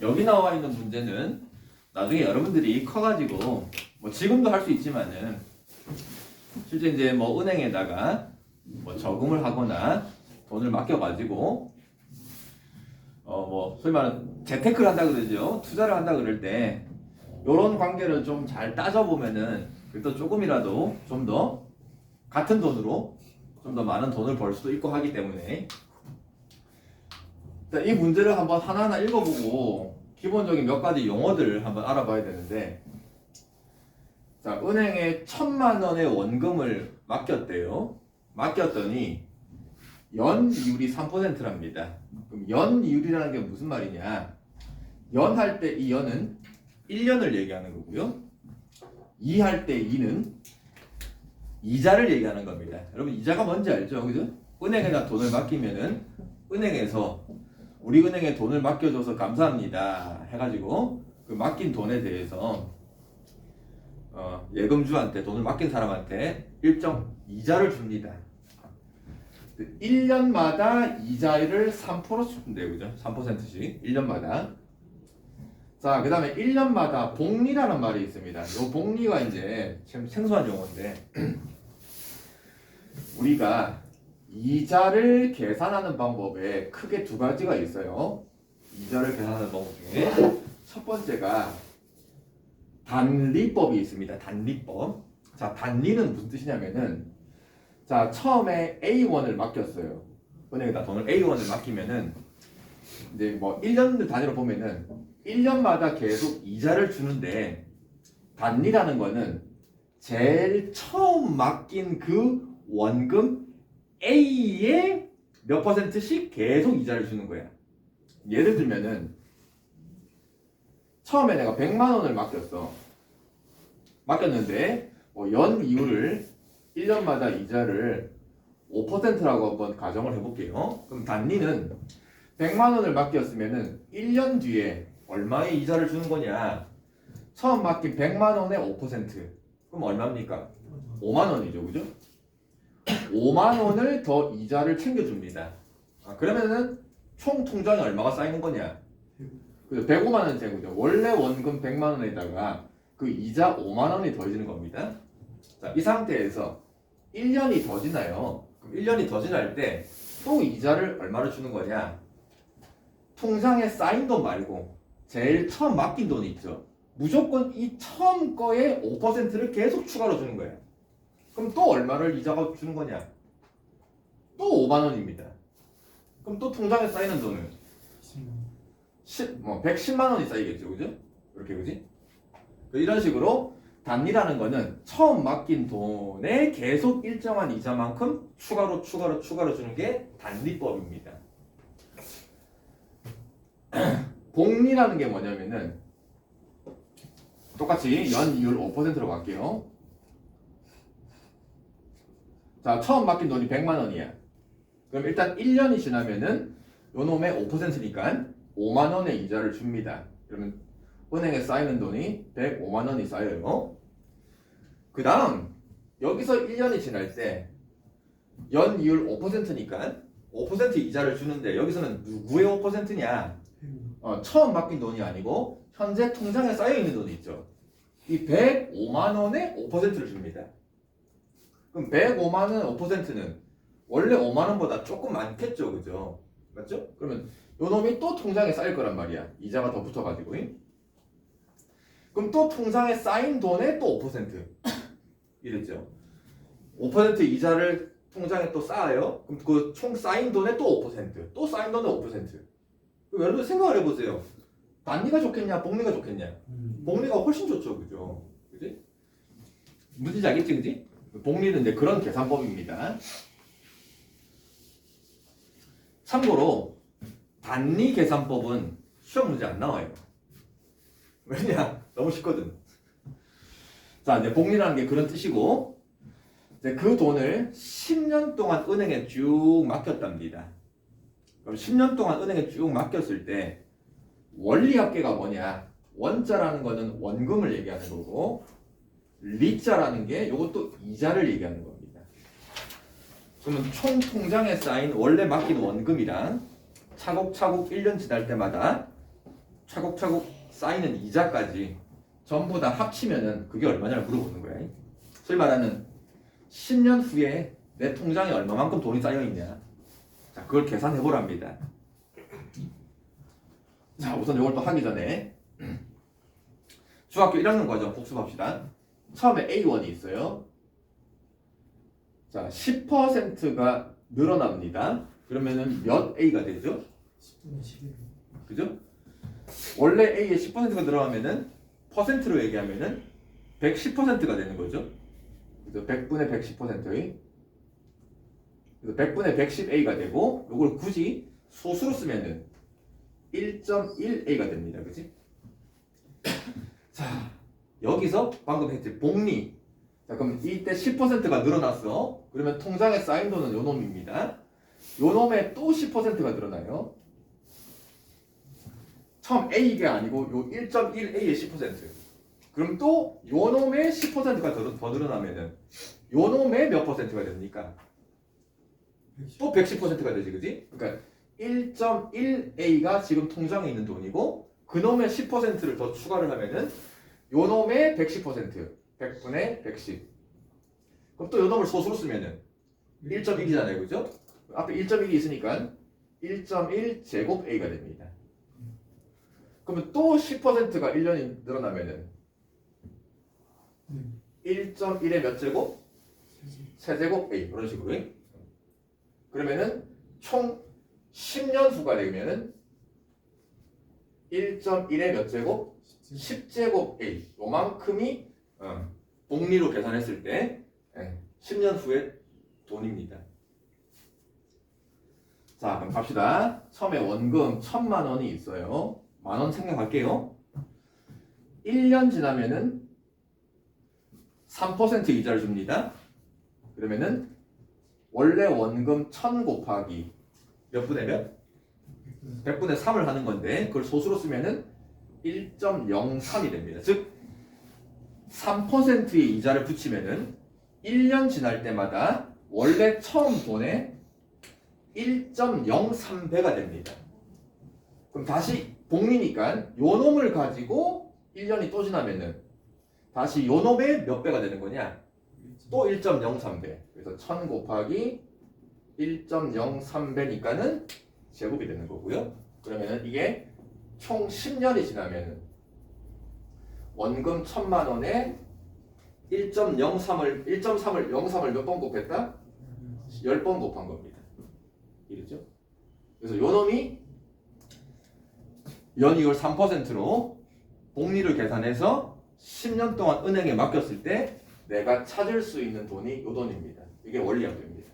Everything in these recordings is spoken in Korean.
여기 나와 있는 문제는 나중에 여러분들이 커가지고 뭐 지금도 할 수 있지만은 실제 이제 뭐 은행에다가 뭐 저금을 하거나 돈을 맡겨가지고 뭐 소위 말하는 재테크를 한다 그러죠. 투자를 한다 그럴 때 이런 관계를 좀 잘 따져보면은 그래도 조금이라도 좀 더 같은 돈으로 좀 더 많은 돈을 벌 수도 있고 하기 때문에 자, 이 문제를 한번 하나하나 읽어보고 기본적인 몇 가지 용어들을 한번 알아봐야 되는데 자, 은행에 1,000만 원의 원금을 맡겼대요. 맡겼더니 연이율이 3%랍니다. 그럼 연이율이라는 게 무슨 말이냐? 연할 때 이 연은 1년을 얘기하는 거고요. 2할 때 2는 이자를 얘기하는 겁니다. 여러분 이자가 뭔지 알죠? 그죠? 은행에다 돈을 맡기면은 은행에서 우리 은행에 돈을 맡겨줘서 감사합니다 해가지고 그 맡긴 돈에 대해서 예금주한테 돈을 맡긴 사람한테 일정 이자를 줍니다. 1년마다 이자를 3% 준대요. 그죠? 3%씩 1년마다. 자, 그 다음에 1년마다 복리라는 말이 있습니다. 이 복리가 이제 참 생소한 용어인데 우리가 이자를 계산하는 방법에 크게 두 가지가 있어요. 이자를 계산하는 방법 중에 첫 번째가 단리법이 있습니다. 단리법. 자, 단리는 무슨 뜻이냐면은 자, 처음에 A1을 맡겼어요. 은행에다 돈을 A1을 맡기면은 이제 뭐 1년 단위로 보면은 1년마다 계속 이자를 주는데 단리라는 거는 제일 처음 맡긴 그 원금 A에 몇 %씩 계속 이자를 주는 거야. 예를 들면은 처음에 내가 100만 원을 맡겼는데 뭐 연 이율을 1년마다 이자를 5%라고 한번 가정을 해볼게요. 그럼 단리는 100만 원을 맡겼으면은 1년 뒤에 얼마의 이자를 주는 거냐? 처음 맡긴 100만 원에 5%. 그럼 얼마입니까? 5만 원이죠. 그죠? 5만 원을 더 이자를 챙겨줍니다. 그러면은 총 통장에 얼마가 쌓이는 거냐? 그죠? 105만 원이 되는 거죠. 원래 원금 100만 원에다가 그 이자 5만 원이 더해지는 겁니다. 자, 이 상태에서 1년이 더 지나요. 그럼 1년이 더 지날 때 또 이자를 얼마를 주는 거냐? 통장에 쌓인 돈 말고 제일 처음 맡긴 돈이 있죠. 무조건 이 처음 거에 5%를 계속 추가로 주는 거예요. 그럼 또 얼마를 이자가 주는 거냐? 또 5만 원입니다. 그럼 또 통장에 쌓이는 돈은 110만 원이 쌓이겠죠. 그죠? 이렇게 그지? 이런 식으로 단리라는 거는 처음 맡긴 돈에 계속 일정한 이자만큼 추가로 주는 게 단리법입니다. 복리라는 게 뭐냐면은 똑같이 연이율 5%로 갈게요. 자, 처음 맡긴 돈이 100만 원이야. 그럼 일단 1년이 지나면은 요 놈의 5%니까 5만 원의 이자를 줍니다. 그러면 은행에 쌓이는 돈이 105만 원이 쌓여요. 그 다음 여기서 1년이 지날 때 연이율 5%니까 5% 이자를 주는데 여기서는 누구의 5%냐? 처음 맡긴 돈이 아니고 현재 통장에 쌓여있는 돈이 있죠. 이 105만 원에 5%를 줍니다. 그럼 105만 원 5%는 원래 5만 원보다 조금 많겠죠. 그죠? 맞죠? 그러면 요 놈이 또 통장에 쌓일 거란 말이야. 이자가 더 붙어가지고. 그럼 또 통장에 쌓인 돈에 또 5% 이랬죠. 5% 이자를 통장에 또 쌓아요. 그럼 그 총 쌓인 돈에 또 5%, 또 쌓인 돈에 5%. 그럼 여러분 생각을 해보세요. 단리가 좋겠냐, 복리가 좋겠냐? 복리가 훨씬 좋죠, 그죠? 그지? 무슨 알겠지, 그지? 복리는 이제 그런 계산법입니다. 참고로 단리 계산법은 시험 문제 안 나와요. 왜냐? 너무 쉽거든. 자, 이제 복리라는 게 그런 뜻이고, 이제 그 돈을 10년 동안 은행에 쭉 맡겼답니다. 그럼 10년 동안 은행에 쭉 맡겼을 때 원리합계가 뭐냐? 원자라는 거는 원금을 얘기하는 거고, 리자라는 게 이것도 이자를 얘기하는 겁니다. 그러면 총 통장에 쌓인 원래 맡긴 원금이랑 차곡차곡 1년 지날 때마다 차곡차곡 쌓이는 이자까지 전부 다 합치면은 그게 얼마냐를 물어보는 거야. 소위 말하는 10년 후에 내 통장에 얼마만큼 돈이 쌓여 있냐. 자, 그걸 계산해 보랍니다. 자, 우선 이걸 또 하기 전에 중학교 1학년 과정 복습합시다. 처음에 A1이 있어요. 자, 10%가 늘어납니다. 그러면은 몇 A가 되죠? 10분의 11. 그죠? 원래 A에 10%가 늘어나면은 퍼센트로 얘기하면은 110%가 되는 거죠. 그래서 100분의 110%의 그래서 100분의 110A가 되고 이걸 굳이 소수로 쓰면은 1.1A가 됩니다. 그치? 자, 여기서 방금 했지 복리. 자, 그럼 이때 10%가 늘어났어. 그러면 통장에 쌓인 돈은 요 놈입니다. 요 놈에 또 10%가 늘어나요. 처음 A가 아니고 요 1.1A의 10%. 그럼 또 요 놈의 10%가 더 늘어나면은 요 놈의 몇 퍼센트가 됩니까? 또 110%가 되지, 그지? 그러니까 1.1A가 지금 통장에 있는 돈이고 그 놈의 10%를 더 추가를 하면은 요 놈의 110%, 100분의 110. 그럼 또 요 놈을 소수로 쓰면은 1.1이잖아요, 그죠? 앞에 1.1이 있으니까 1.1 제곱 A가 됩니다. 그러면 또 10%가 1년이 늘어나면은 1.1의 몇 제곱? 세제곱 A 이런 식으로. 그러면은 총 10년 후가 되면은 1.1의 몇 제곱? 10제곱 A 요만큼이 복리로 계산했을 때 10년 후의 돈입니다. 자, 그럼 갑시다. 처음에 원금 1,000만 원이 있어요. 만원 생각할게요. 1년 지나면은 3% 이자를 줍니다. 그러면은 원래 원금 1000 곱하기 몇 분의 몇? 100분의 3을 하는 건데 그걸 소수로 쓰면은 1.03이 됩니다. 즉 3%의 이자를 붙이면은 1년 지날 때마다 원래 처음 돈의 1.03배가 됩니다. 그럼 다시 복리니까 요 놈을 가지고 1년이 또 지나면은 다시 요 놈의 몇 배가 되는 거냐? 또 1.03배. 그래서 1000 곱하기 1.03배니까는 제곱이 되는 거고요. 그러면은 이게 총 10년이 지나면은 원금 1,000만 원에 1.03을 03을 몇 번 곱했다? 10번 곱한 겁니다. 이랬죠? 그래서 요 놈이 연이율 3%로 복리를 계산해서 10년 동안 은행에 맡겼을 때 내가 찾을 수 있는 돈이 요 돈입니다. 이게 원리학입니다.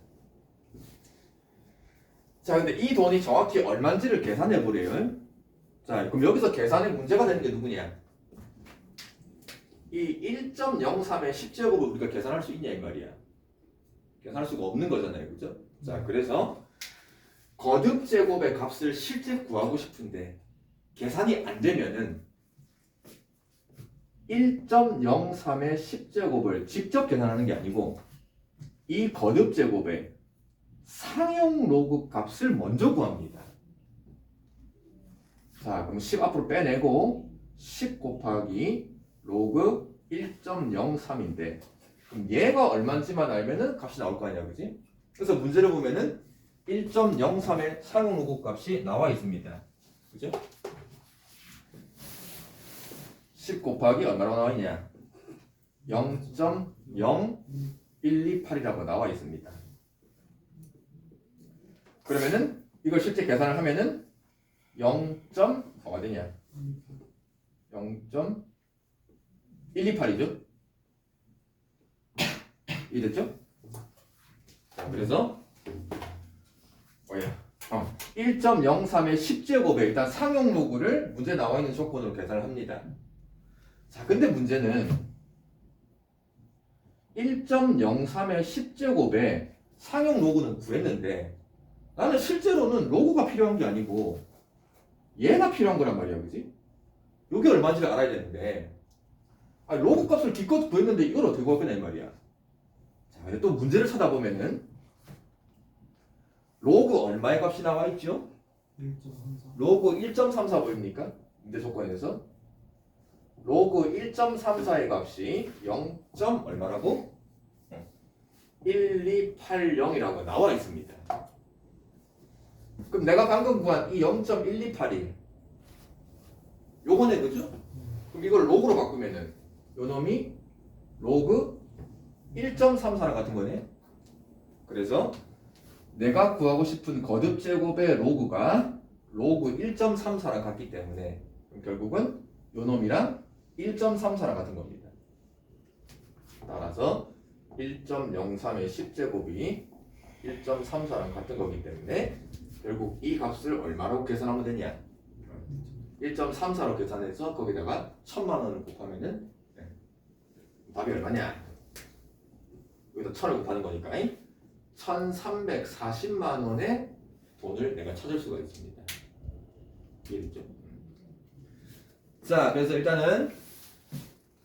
자, 근데 이 돈이 정확히 얼마인지를 계산해 보래요. 자, 그럼 여기서 계산에 문제가 되는 게 누구냐? 이 1.03의 10제곱을 우리가 계산할 수 있냐 이 말이야. 계산할 수가 없는 거잖아요, 그죠? 자, 그래서 거듭 제곱의 값을 실제 구하고 싶은데 계산이 안 되면은 1.03의 10제곱을 직접 계산하는 게 아니고 이 거듭 제곱의 상용 로그 값을 먼저 구합니다. 자, 그럼 10 앞으로 빼내고 10 곱하기 로그 1.03인데 그럼 얘가 얼마인지만 알면은 값이 나올 거 아니야, 그지? 그래서 문제를 보면은 1.03의 상용 로그 값이 나와 있습니다. 그죠? 10 곱하기 얼마로 나와 있냐? 0.0128이라고 나와 있습니다. 그러면은 이걸 실제 계산을 하면은 0.뭐가 되냐? 0.128이죠? 이랬죠? 자, 그래서 1.03의 10제곱에 일단 상용 로그를 문제 나와 있는 조건으로 계산을 합니다. 자, 근데 문제는 1.03의 10제곱에 상용 로그는 구했는데 나는 실제로는 로그가 필요한 게 아니고 얘가 필요한 거란 말이야, 그지? 요게 얼마인지를 알아야 되는데 로그 값을 기껏 구했는데 이걸 어떻게 구할 거냐 이 말이야. 자, 근데 또 문제를 찾아보면은 로그 얼마의 값이 나와 있죠? 1.34. 로그 1.34 보입니까? 문제 조건에서 로그 1.34의 값이 0. 얼마라고? 1280이라고 나와 있습니다. 그럼 내가 방금 구한 이 0.128이 요거네, 그죠? 그럼 이걸 로그로 바꾸면은 요 놈이 로그 1.34랑 같은 거네. 그래서 내가 구하고 싶은 거듭 제곱의 로그가 로그 1.34랑 같기 때문에 그럼 결국은 요 놈이랑 1.34랑 같은 겁니다. 따라서 1.03의 10제곱이 1.34랑 같은 거기 때문에 결국 이 값을 얼마라고 계산하면 되냐? 1.34로 계산해서 거기다가 1000만 원을 곱하면은 답이 얼마냐? 여기다 1000을 곱하는 거니까 1340만 원의 돈을 내가 찾을 수가 있습니다. 이해됐죠? 자, 그래서 일단은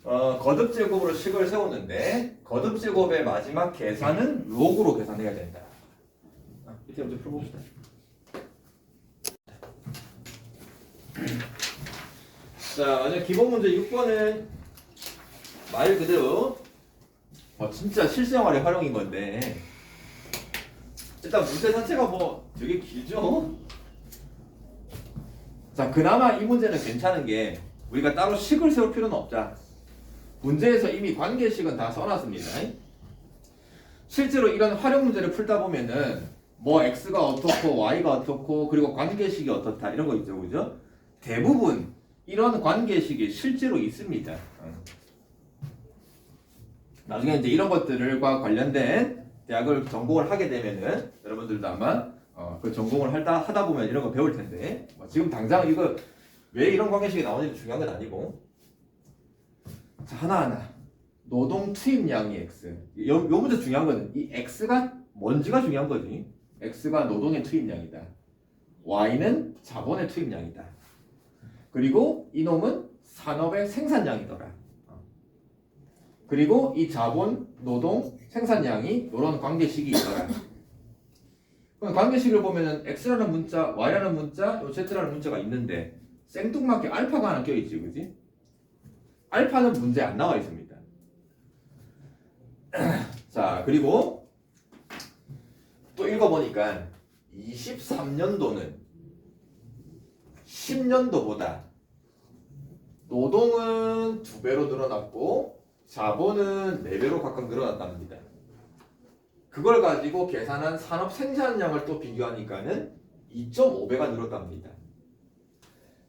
거듭 제곱으로 식을 세웠는데 거듭 제곱의 마지막 계산은 로그로 계산해야 된다. 이때 먼저 풀어봅시다. 자, 먼저 기본 문제 6번은 말 그대로 진짜 실생활의 활용인 건데 일단 문제 자체가 되게 길죠? 자, 그나마 이 문제는 괜찮은 게 우리가 따로 식을 세울 필요는 없다. 문제에서 이미 관계식은 다 써놨습니다. 실제로 이런 활용 문제를 풀다 보면은 x가 어떻고 y가 어떻고 그리고 관계식이 어떻다 이런 거 있죠, 그죠? 대부분 이런 관계식이 실제로 있습니다. 나중에 이제 이런 것들과 관련된 대학을 전공을 하게 되면은 여러분들도 아마 그 전공을 하다 보면 이런 거 배울 텐데 지금 당장 이거 왜 이런 관계식이 나오는지 중요한 건 아니고. 자, 하나하나 노동 투입량이 x. 요 문제 중요한 거는 이 x가 뭔지가 중요한 거지. x가 노동의 투입량이다. y는 자본의 투입량이다. 그리고 이놈은 산업의 생산량이더라. 그리고 이 자본, 노동, 생산량이 이런 관계식이 있더라. 그럼 관계식을 보면은 x라는 문자, y라는 문자, 요 z라는 문자가 있는데 생뚱맞게 알파가 하나 껴있지, 그지? 알파는 문제 안 나와 있습니다. 자, 그리고 또 읽어보니까 23년도는 10년도보다 노동은 2배로 늘어났고 자본은 4배로 각각 늘어났답니다. 그걸 가지고 계산한 산업 생산량을 또 비교하니까는 2.5배가 늘었답니다.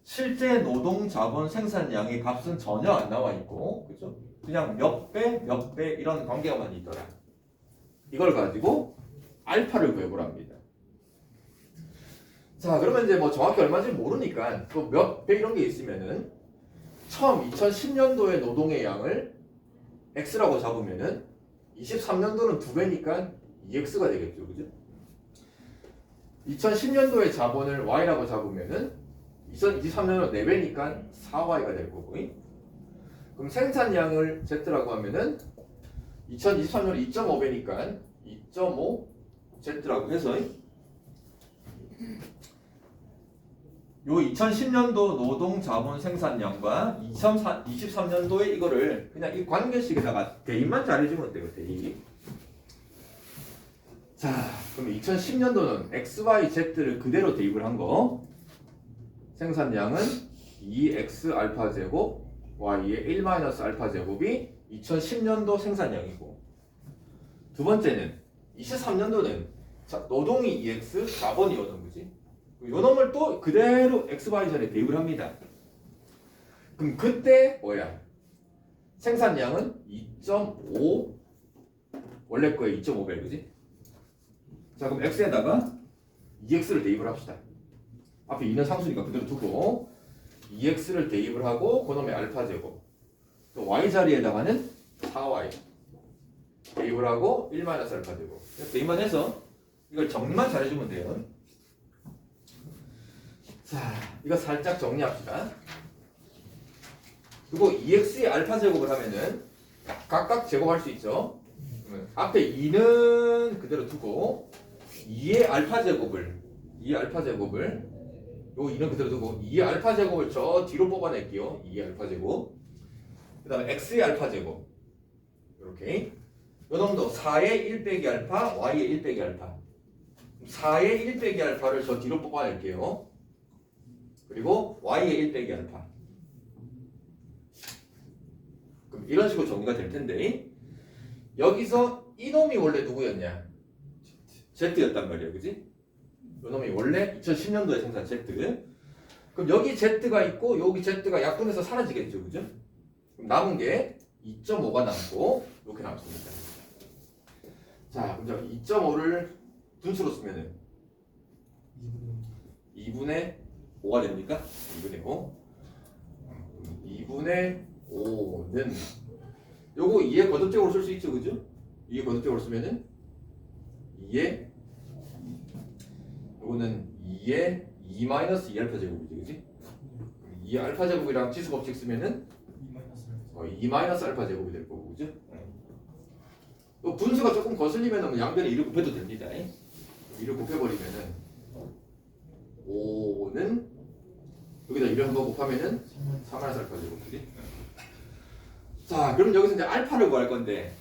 실제 노동 자본 생산량의 값은 전혀 안 나와 있고, 그죠? 그냥 몇 배 이런 관계가만 있더라. 이걸 가지고 알파를 구해보랍니다. 자, 그러면 이제 정확히 얼마인지 모르니까 또 몇 배 이런 게 있으면은 처음 2010년도의 노동의 양을 x라고 잡으면은 23년도는 2배니까 2x가 되겠죠, 그죠? 2010년도의 자본을 y라고 잡으면은 2023년은 4배니까 4y가 될 거고, 그럼 생산량을 z라고 하면은 2023년은 2.5배니까 2.5z라고 해서 요 2010년도 노동 자본 생산량과 2023년도에 이거를 그냥 이 관계식에다가 대입만 잘해주면 돼요, 대입. 자, 그럼 2010년도는 XYZ를 그대로 대입을 한 거. 생산량은 2x 알파 제곱 y의 1 알파 제곱이 2010년도 생산량이고, 두 번째는 23년도는 노동이 2x, 자본이 요 놈이지. 요 놈을 또 그대로 XYZ에 대입을 합니다. 그럼 그때 생산량은 2.5, 원래 거에 2.5배, 그지? 자, 그럼 X에다가 2X를 대입을 합시다. 앞에 2는 상수니까 그대로 두고 2X를 대입을 하고 그놈의 알파 제곱, 또 Y 자리에다가는 4Y 대입을 하고 1 알파 제곱. 대입만 해서 이걸 정리만 잘해주면 돼요. 자, 이거 살짝 정리합시다. 그리고 2x의 알파 제곱을 하면은 각각 제곱할 수 있죠. 앞에 2는 그대로 두고 2의 알파 제곱을 요 이름 그대로 두고 2의 알파 제곱을 저 뒤로 뽑아낼게요. 2의 알파 제곱. 그 다음에 x의 알파 제곱. 이렇게. 요 놈도 4의 1 빼기 알파, y의 1 빼기 알파. 4의 1 빼기 알파를 저 뒤로 뽑아낼게요. 그리고 y의 1 빼기 알파. 그럼 이런 식으로 정리가 될 텐데 여기서 이놈이 원래 누구였냐? Z였단 말이야, 그지? 이놈이 원래 2010년도에 생산 Z. 그럼 여기 Z가 있고 여기 Z가 약분해서 사라지겠죠, 그죠? 그럼 남은 게 2.5가 남고 이렇게 남습니다. 자, 그럼 2.5를 분수로 쓰면은 2분의 5가 됩니까? 2분의 5. 2분의 5는 요거 2의 거듭적으로 쓸 수 있죠, 그죠? 2의 거듭적으로 쓰면은 2의 요거는 2의 2 마이너스 2 알파 제곱이지, 그지? 2 알파 제곱이랑 지수 법칙 쓰면은 2 마이너스 알파 제곱이 될 거고, 그죠? 또 분수가 조금 거슬리면은 양변에 2를 곱해도 됩니다. 2를 곱해버리면은 5는 여기다 2를 한번 곱하면은 3 마이너스 알파 제곱, 그지? 자, 그럼 여기서 이제 알파를 구할 건데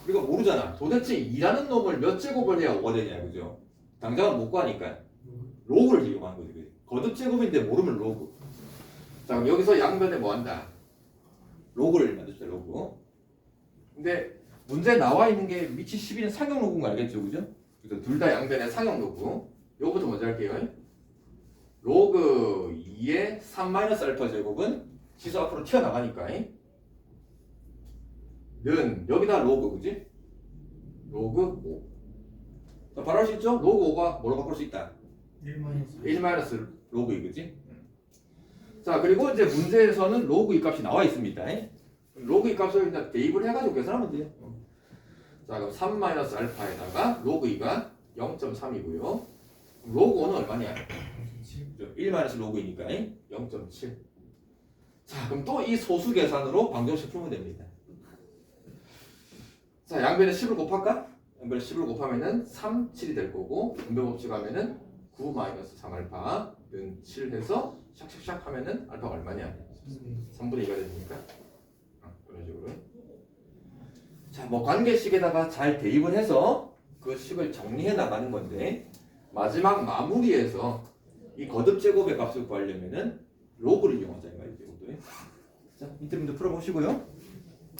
우리가 모르잖아. 도대체 2라는 놈을 몇 제곱을 해야 5가 되냐, 그죠? 당장은 못 구하니까 로그를 이용하는 거지, 그지? 거듭 제곱인데 모르면 로그. 자, 그럼 여기서 양변에 뭐 한다? 로그를 만듭시다, 로그. 근데 문제에 나와 있는 게 위치 12는 상형 로그인 거 알겠죠, 그죠? 그래서 둘 다 양변에 상형 로그. 요거부터 먼저 할게요. 로그 2의 3 마이너스 알파 제곱은 지수 앞으로 튀어나가니까 는 여기다 로그, 그지? 로그 5. 자, 바로 할 수 있죠? 로그 5가 뭐로 바꿀 수 있다? 1 마이너스 로그 2, 그지? 자, 그리고 이제 문제에서는 로그 2 값이 나와 있습니다. 로그 2 값을 일단 대입을 해가지고 계산하면 돼요. 자, 그럼 3 마이너스 알파에다가 로그 2가 0.3이고요. 로그 5는 얼마냐? 1 마이너스 로그 2니까 0.7. 자, 그럼 또 이 소수 계산으로 방정식 풀면 됩니다. 자, 양변에 10을 곱할까? 양변에 10을 곱하면은 3, 7이 될 거고 분배 법칙 하면은 9 마이너스 3 알파는 7 해서 샥샥샥 하면은 알파가 얼마냐? 3분의 2가 되니까 이런 식으로. 자, 뭐 관계식에다가 잘 대입을 해서 그 식을 정리해 나가는 건데 마지막 마무리에서 이 거듭 제곱의 값을 구하려면은 로그를 이용하자 이 말이죠. 자, 밑에 분들 풀어보시고요.